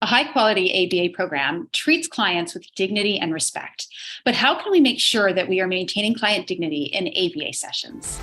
A high quality ABA program treats clients with dignity and respect. But how can we make sure that we are maintaining client dignity in ABA sessions?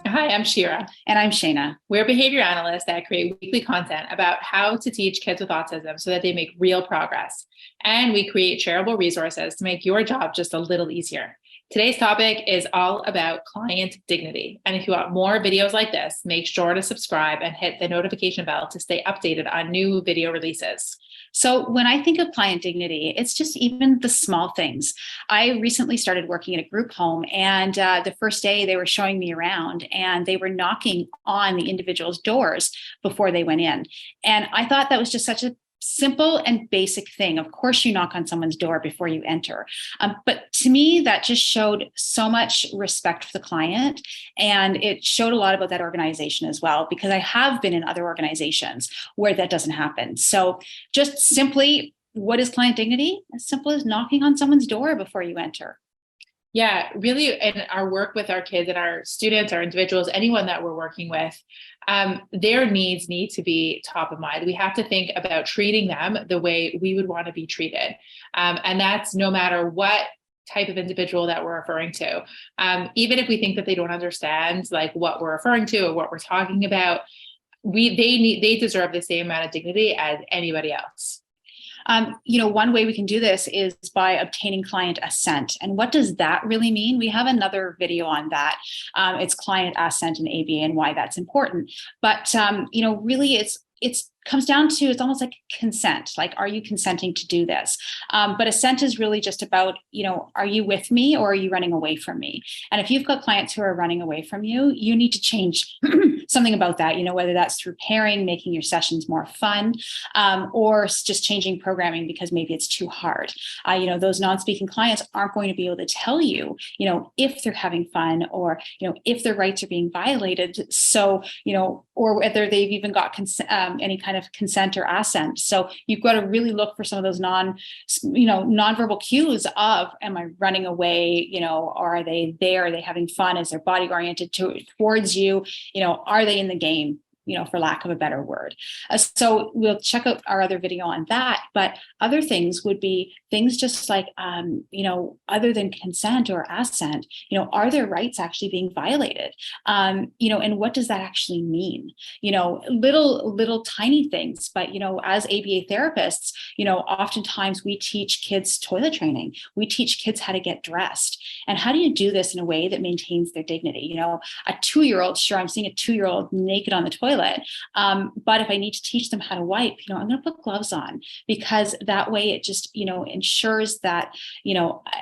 Hi, I'm Shira. And I'm Shayna. We're behavior analysts that create weekly content about how to teach kids with autism so that they make real progress. And we create shareable resources to make your job just a little easier. Today's topic is all about client dignity. And if you want more videos like this, make sure to subscribe and hit the notification bell to stay updated on new video releases. So when I think of client dignity, it's just even the small things. I recently started working at a group home, and the first day they were showing me around and they were knocking on the individual's doors before they went in. And I thought that was just such a simple and basic thing. Of course, you knock on someone's door before you enter. But to me, that just showed so much respect for the client. And it showed a lot about that organization as well, because I have been in other organizations where that doesn't happen. So just simply, what is client dignity? As simple as knocking on someone's door before you enter. Yeah, really, in our work with our kids and our students, our individuals, anyone that we're working with, their needs need to be top of mind. We have to think about treating them the way we would want to be treated. And that's no matter what type of individual that we're referring to. Even if we think that they don't understand like what we're referring to or what we're talking about, they deserve the same amount of dignity as anybody else. One way we can do this is by obtaining client assent. And what does that really mean? We have another video on that. It's client assent in ABA and why that's important. But, really it's comes down to, it's almost like consent. Like, are you consenting to do this? But assent is really just about, are you with me or are you running away from me? And if you've got clients who are running away from you, you need to change something about that, whether that's through pairing, making your sessions more fun, or just changing programming because maybe it's too hard. Those non-speaking clients aren't going to be able to tell you, if they're having fun or, if their rights are being violated. So, or whether they've even got any kind of consent or assent. So you've got to really look for some of those nonverbal cues of, am I running away? Or are they there? Are they having fun? Is their body oriented towards you? Are they in the game? For lack of a better word. So we'll check out our other video on that. But other things would be things just like, other than consent or assent, are their rights actually being violated? And what does that actually mean? Little tiny things. But, as ABA therapists, oftentimes we teach kids toilet training. We teach kids how to get dressed. And how do you do this in a way that maintains their dignity? A 2-year-old, sure, I'm seeing a 2-year-old naked on the toilet. But if I need to teach them how to wipe, I'm going to put gloves on, because that way it just, ensures that,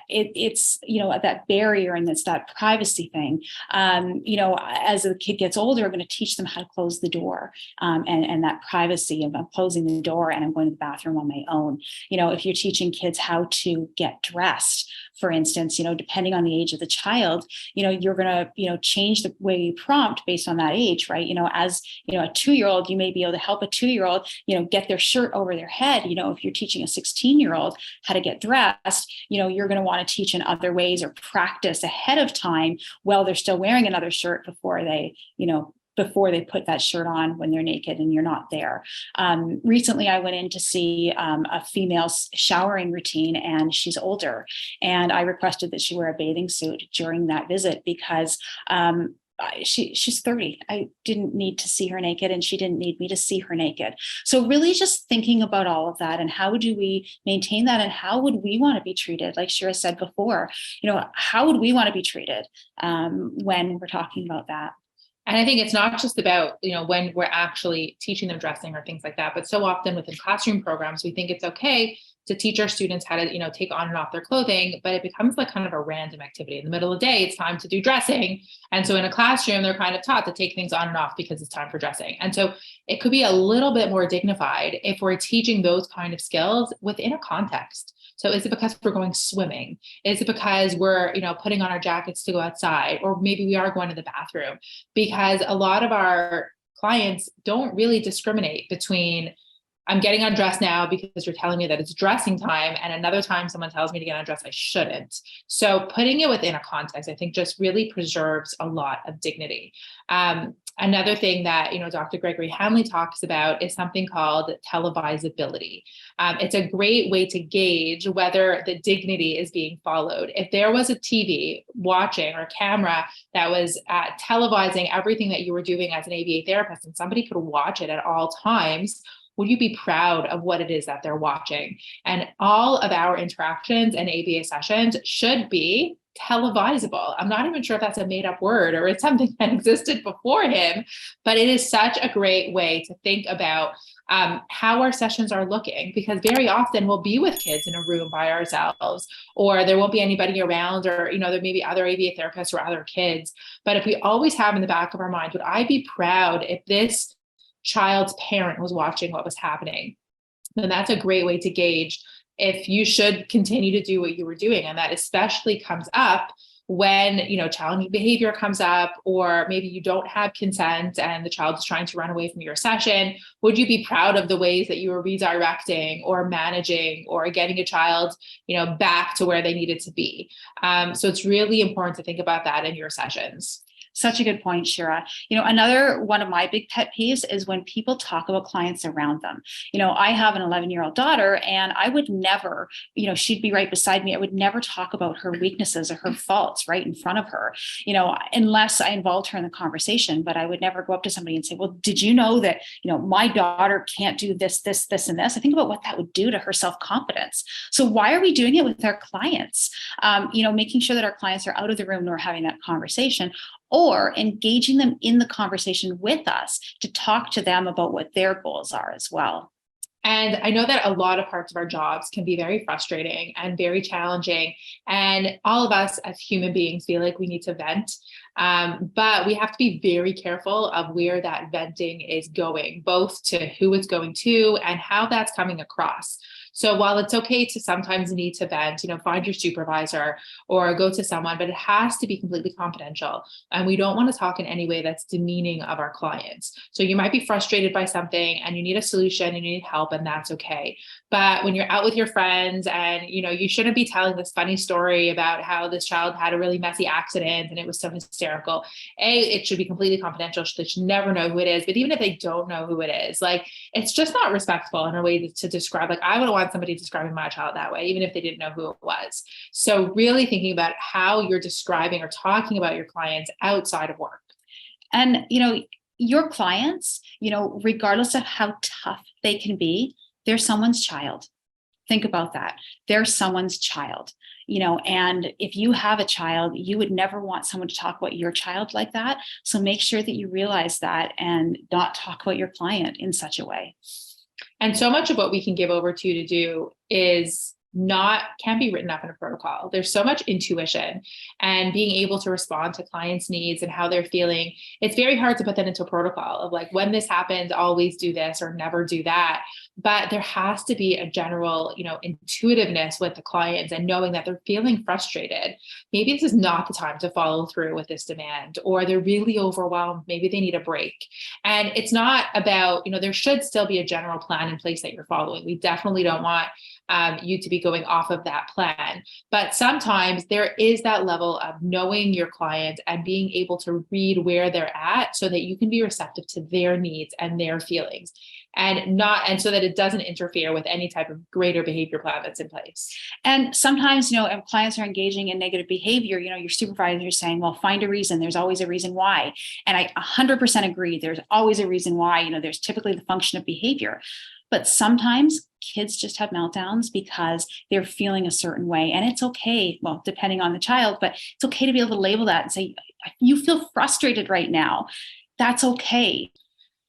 it's, that barrier and it's that privacy thing. As the kid gets older, I'm going to teach them how to close the door, and that privacy of closing the door and I'm going to the bathroom on my own. If you're teaching kids how to get dressed, for instance, depending on the age of the child, you're going to, change the way you prompt based on that age, right? As, a 2-year-old, you may be able to help a 2-year-old, get their shirt over their head. If you're teaching a 16-year-old how to get dressed, you're going to want to teach in other ways or practice ahead of time while they're still wearing another shirt before they put that shirt on when they're naked and you're not there. Recently, I went in to see a female's showering routine, and she's older. And I requested that she wear a bathing suit during that visit because she's 30. I didn't need to see her naked, and she didn't need me to see her naked. So really just thinking about all of that and how do we maintain that, and how would we want to be treated? Like Shira said before, how would we want to be treated when we're talking about that? And I think it's not just about, when we're actually teaching them dressing or things like that, but so often within classroom programs, we think it's okay to teach our students how to, take on and off their clothing, but it becomes like kind of a random activity. In the middle of the day, it's time to do dressing. And so in a classroom, they're kind of taught to take things on and off because it's time for dressing. And so it could be a little bit more dignified if we're teaching those kind of skills within a context. So is it because we're going swimming? Is it because we're, putting on our jackets to go outside? Or maybe we are going to the bathroom? Because a lot of our clients don't really discriminate between, I'm getting undressed now because you're telling me that it's dressing time, and another time someone tells me to get undressed, I shouldn't. So putting it within a context, I think, just really preserves a lot of dignity. Another thing that, Dr. Gregory Hamley talks about is something called televisability. It's a great way to gauge whether the dignity is being followed. If there was a TV watching or camera that was televising everything that you were doing as an ABA therapist, and somebody could watch it at all times, would you be proud of what it is that they're watching? And all of our interactions and ABA sessions should be televisable. I'm not even sure if that's a made up word or it's something that existed before him, but it is such a great way to think about how our sessions are looking, because very often we'll be with kids in a room by ourselves, or there won't be anybody around, or, there may be other ABA therapists or other kids. But if we always have in the back of our mind, would I be proud if this child's parent was watching what was happening? Then that's a great way to gauge if you should continue to do what you were doing. And that especially comes up when, challenging behavior comes up, or maybe you don't have consent and the child is trying to run away from your session. Would you be proud of the ways that you were redirecting or managing or getting a child, back to where they needed to be? So it's really important to think about that in your sessions. Such a good point, Shira. Another one of my big pet peeves is when people talk about clients around them. I have an 11-year-old daughter, and I would never, she'd be right beside me. I would never talk about her weaknesses or her faults right in front of her, unless I involved her in the conversation. But I would never go up to somebody and say, well, did you know that, my daughter can't do this, this, this, and this? I think about what that would do to her self-confidence. So why are we doing it with our clients? Making sure that our clients are out of the room and we're having that conversation, or engaging them in the conversation with us to talk to them about what their goals are as well. And I know that a lot of parts of our jobs can be very frustrating and very challenging. And all of us as human beings feel like we need to vent. But we have to be very careful of where that venting is going, both to who it's going to and how that's coming across. So while it's okay to sometimes need to vent, find your supervisor or go to someone, but it has to be completely confidential. And we don't want to talk in any way that's demeaning of our clients. So you might be frustrated by something and you need a solution and you need help, and that's okay. But when you're out with your friends and, you shouldn't be telling this funny story about how this child had a really messy accident and it was so hysterical. It should be completely confidential. They should never know who it is. But even if they don't know who it is, it's just not respectful in a way to describe, I wouldn't want somebody describing my child that way, even if they didn't know who it was. So really thinking about how you're describing or talking about your clients outside of work. And, your clients, regardless of how tough they can be, they're someone's child. Think about that. They're someone's child, and if you have a child, you would never want someone to talk about your child like that. So make sure that you realize that and not talk about your client in such a way. And so much of what we can give over to you to do can't be written up in a protocol. There's so much intuition and being able to respond to clients' needs and how they're feeling. It's very hard to put that into a protocol of when this happens, always do this or never do that. But there has to be a general, intuitiveness with the clients and knowing that they're feeling frustrated. Maybe this is not the time to follow through with this demand, or they're really overwhelmed. Maybe they need a break. And it's not about, there should still be a general plan in place that you're following. We definitely don't want you to be going off of that plan. But sometimes there is that level of knowing your client and being able to read where they're at so that you can be receptive to their needs and their feelings, and so that it doesn't interfere with any type of greater behavior plan that's in place. And sometimes, if clients are engaging in negative behavior, your supervisor is saying, well, find a reason. There's always a reason why. And I 100% agree. There's always a reason why. There's typically the function of behavior. But sometimes kids just have meltdowns because they're feeling a certain way. And it's okay, well, depending on the child, but it's okay to be able to label that and say, you feel frustrated right now. That's okay.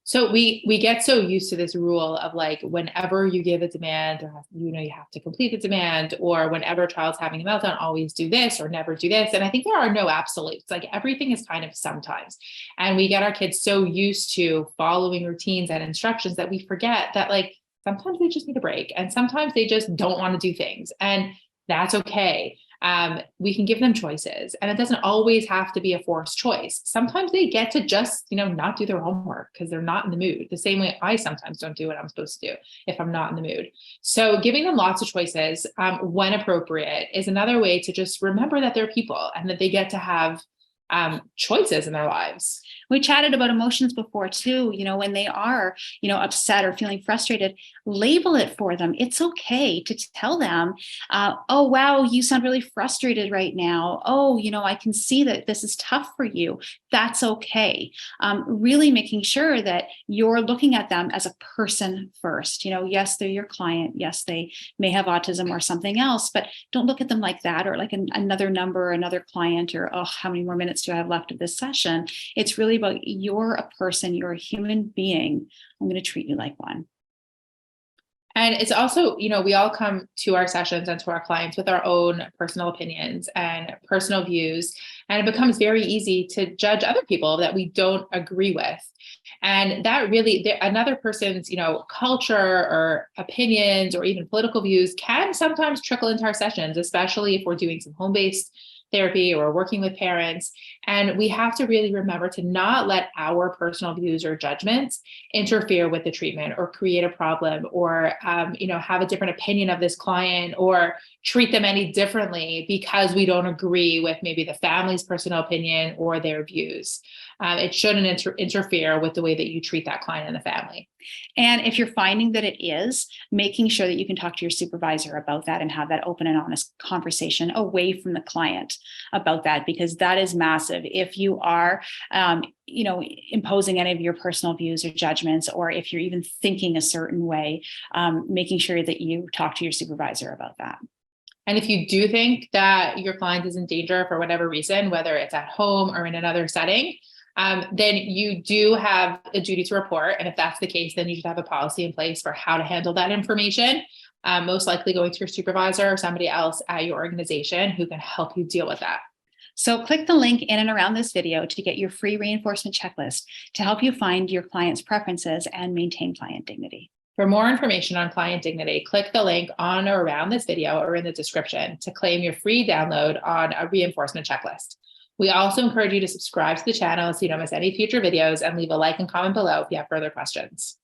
So we get so used to this rule of whenever you give a demand, or you have to complete the demand, or whenever a child's having a meltdown, always do this or never do this. And I think there are no absolutes. Everything is kind of sometimes. And we get our kids so used to following routines and instructions that we forget that sometimes they just need a break, and sometimes they just don't want to do things. And that's okay. We can give them choices, and it doesn't always have to be a forced choice. Sometimes they get to just, not do their homework because they're not in the mood, the same way I sometimes don't do what I'm supposed to do if I'm not in the mood. So giving them lots of choices when appropriate is another way to just remember that they're people and that they get to have choices in their lives. We chatted about emotions before too. When they are, upset or feeling frustrated, label it for them. It's okay to tell them, oh, wow, you sound really frustrated right now. Oh, I can see that this is tough for you. That's okay. Really making sure that you're looking at them as a person first. Yes, they're your client. Yes, they may have autism or something else, but don't look at them like that, or like another number, another client, or, oh, how many more minutes do I have left of this session? It's really about, you're a person, you're a human being. I'm going to treat you like one. And it's also, we all come to our sessions and to our clients with our own personal opinions and personal views. And it becomes very easy to judge other people that we don't agree with. And that really, another person's, culture or opinions or even political views can sometimes trickle into our sessions, especially if we're doing some home-based therapy or working with parents. And we have to really remember to not let our personal views or judgments interfere with the treatment or create a problem, or, have a different opinion of this client or treat them any differently because we don't agree with maybe the family's personal opinion or their views. It shouldn't interfere with the way that you treat that client and the family. And if you're finding that it is, making sure that you can talk to your supervisor about that and have that open and honest conversation away from the client about that, because that is massive. If you are, imposing any of your personal views or judgments, or if you're even thinking a certain way, making sure that you talk to your supervisor about that. And if you do think that your client is in danger for whatever reason, whether it's at home or in another setting, then you do have a duty to report. And if that's the case, then you should have a policy in place for how to handle that information. Most likely going to your supervisor or somebody else at your organization who can help you deal with that. So click the link in and around this video to get your free reinforcement checklist to help you find your client's preferences and maintain client dignity. For more information on client dignity, click the link on or around this video or in the description to claim your free download on a reinforcement checklist. We also encourage you to subscribe to the channel so you don't miss any future videos, and leave a like and comment below if you have further questions.